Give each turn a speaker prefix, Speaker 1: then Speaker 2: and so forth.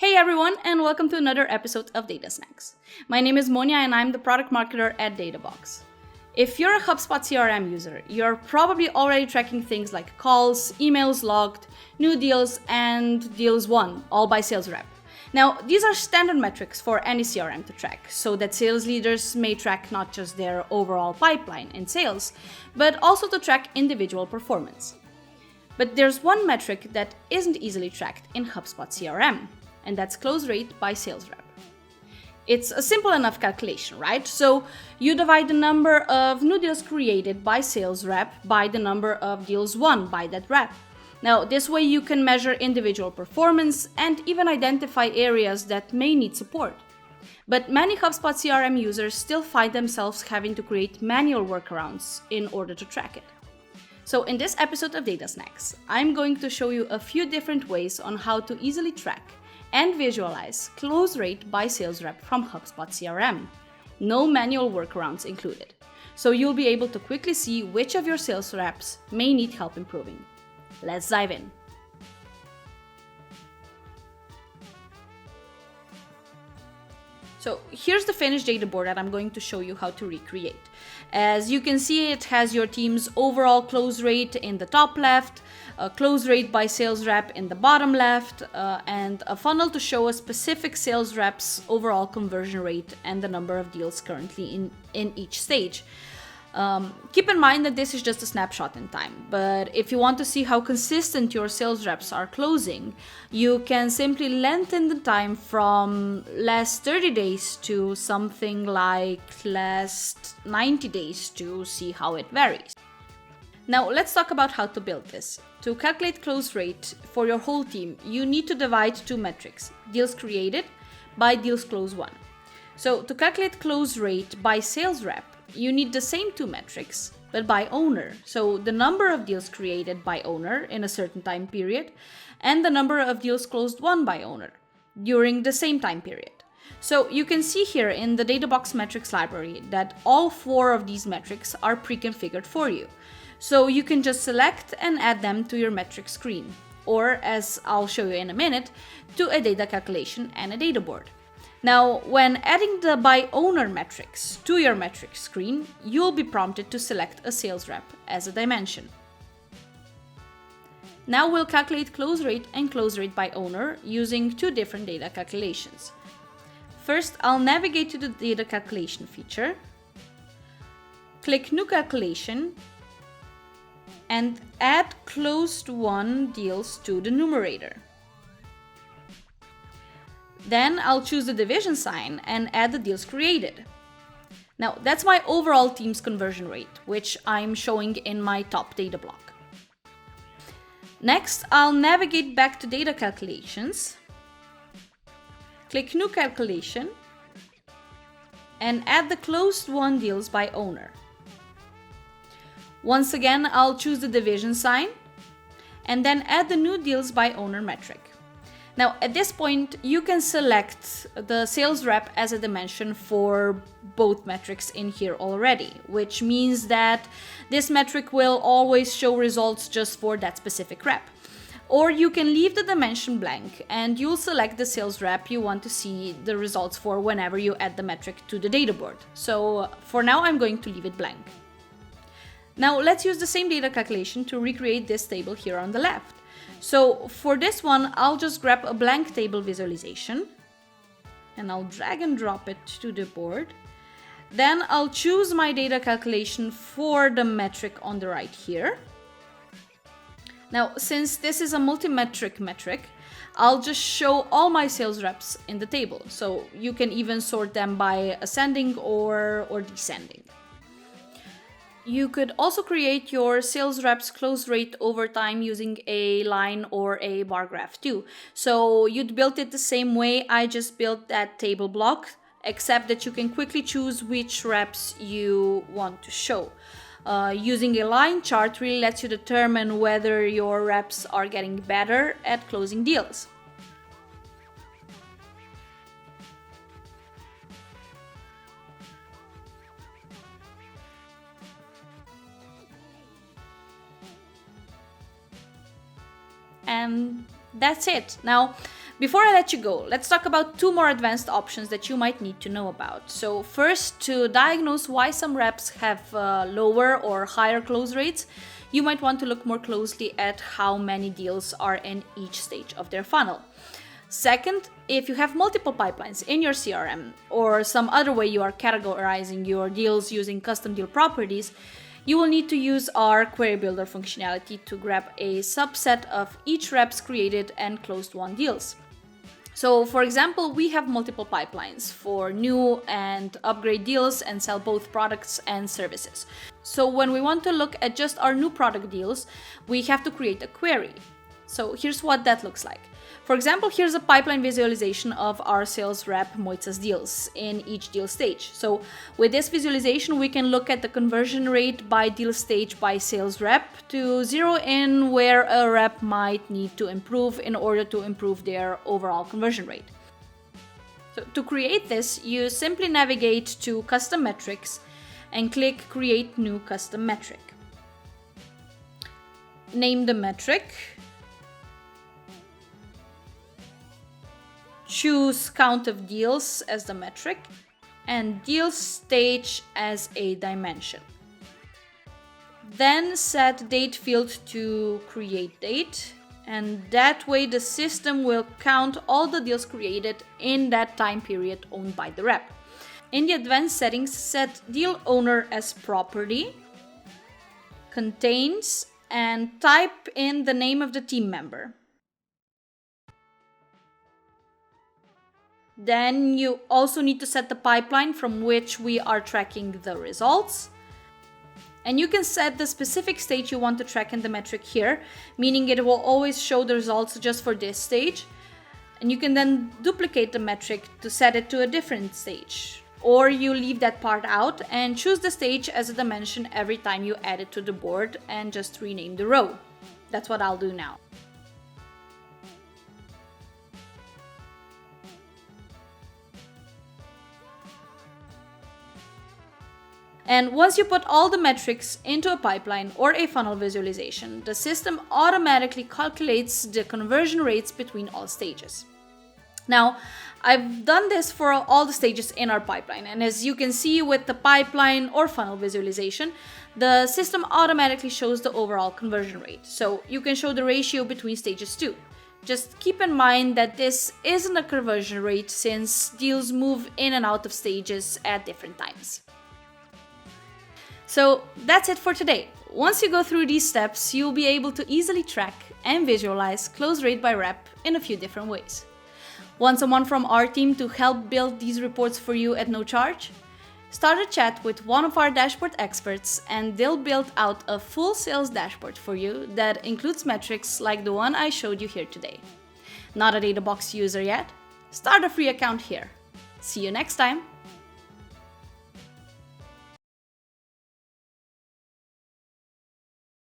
Speaker 1: Hey everyone, and welcome to another episode of Data Snacks. My name is Monia and I'm the product marketer at Databox. If you're a HubSpot CRM user, you're probably already tracking things like calls, emails logged, new deals, and deals won, all by sales rep. Now, these are standard metrics for any CRM to track, so that sales leaders may track not just their overall pipeline in sales, but also to track individual performance. But there's one metric that isn't easily tracked in HubSpot CRM, and that's close rate by sales rep. It's a simple enough calculation, right? So you divide the number of new deals created by sales rep by the number of deals won by that rep. Now, this way you can measure individual performance and even identify areas that may need support. But many HubSpot CRM users still find themselves having to create manual workarounds in order to track it. So in this episode of Data Snacks, I'm going to show you a few different ways on how to easily track and visualize close rate by sales rep from HubSpot CRM. No manual workarounds included. So you'll be able to quickly see which of your sales reps may need help improving. Let's dive in. So here's the finished data board that I'm going to show you how to recreate. As you can see, it has your team's overall close rate in the top left, a close rate by sales rep in the bottom left, and a funnel to show a specific sales rep's overall conversion rate and the number of deals currently in each stage. Keep in mind that this is just a snapshot in time, but if you want to see how consistent your sales reps are closing, you can simply lengthen the time from last 30 days to something like last 90 days to see how it varies. Now let's talk about how to build this. To calculate close rate for your whole team, you need to divide two metrics, deals created by deals closed won. So to calculate close rate by sales rep, you need the same two metrics, but by owner. So the number of deals created by owner in a certain time period, and the number of deals closed won by owner during the same time period. So you can see here in the Databox metrics library that all four of these metrics are pre-configured for you. So you can just select and add them to your metric screen, or as I'll show you in a minute, to a data calculation and a data board. Now, when adding the by owner metrics to your metrics screen, you'll be prompted to select a sales rep as a dimension. Now we'll calculate close rate and close rate by owner using two different data calculations. First, I'll navigate to the data calculation feature, click New Calculation, and add closed won deals to the numerator. Then I'll choose the division sign and add the deals created. Now that's my overall team's conversion rate, which I'm showing in my top data block. Next, I'll navigate back to data calculations, click New Calculation, and add the closed won deals by owner. Once again, I'll choose the division sign and then add the new deals by owner metric. Now, at this point, you can select the sales rep as a dimension for both metrics in here already, which means that this metric will always show results just for that specific rep. Or you can leave the dimension blank and you'll select the sales rep you want to see the results for whenever you add the metric to the data board. So for now, I'm going to leave it blank. Now, let's use the same data calculation to recreate this table here on the left. So for this one, I'll just grab a blank table visualization and I'll drag and drop it to the board. Then I'll choose my data calculation for the metric on the right here. Now, since this is a multi-metric metric, I'll just show all my sales reps in the table. So you can even sort them by ascending or descending. You could also create your sales reps close rate over time using a line or a bar graph too. So you'd build it the same way I just built that table block, except that you can quickly choose which reps you want to show. Using a line chart really lets you determine whether your reps are getting better at closing deals. And that's it. Now, Before I let you go, let's talk about 2 more advanced options that you might need to know about. So first, to diagnose why some reps have lower or higher close rates, you might want to look more closely at how many deals are in each stage of their funnel. Second, if you have multiple pipelines in your CRM or some other way you are categorizing your deals using custom deal properties, you will need to use our Query Builder functionality to grab a subset of each rep's created and closed won deals. So for example, we have multiple pipelines for new and upgrade deals and sell both products and services. So when we want to look at just our new product deals, we have to create a query. So here's what that looks like. For example, here's a pipeline visualization of our sales rep Moitza's deals in each deal stage. So with this visualization, we can look at the conversion rate by deal stage by sales rep to zero in where a rep might need to improve in order to improve their overall conversion rate. So to create this, you simply navigate to Custom Metrics and click Create New Custom Metric. Name the metric. Choose count of deals as the metric and deal stage as a dimension. Then set date field to create date, and that way the system will count all the deals created in that time period owned by the rep. In the advanced settings, set deal owner as property, contains, and type in the name of the team member. Then you also need to set the pipeline from which we are tracking the results. And you can set the specific stage you want to track in the metric here, meaning it will always show the results just for this stage. And you can then duplicate the metric to set it to a different stage. Or you leave that part out and choose the stage as a dimension every time you add it to the board and just rename the row. That's what I'll do now. And once you put all the metrics into a pipeline or a funnel visualization, the system automatically calculates the conversion rates between all stages. Now, I've done this for all the stages in our pipeline, and as you can see with the pipeline or funnel visualization, the system automatically shows the overall conversion rate. So you can show the ratio between stages too. Just keep in mind that this isn't a conversion rate since deals move in and out of stages at different times. So that's it for today. Once you go through these steps, you'll be able to easily track and visualize close rate by rep in a few different ways. Want someone from our team to help build these reports for you at no charge? Start a chat with one of our dashboard experts and they'll build out a full sales dashboard for you that includes metrics like the one I showed you here today. Not a Databox user yet? Start a free account here. See you next time.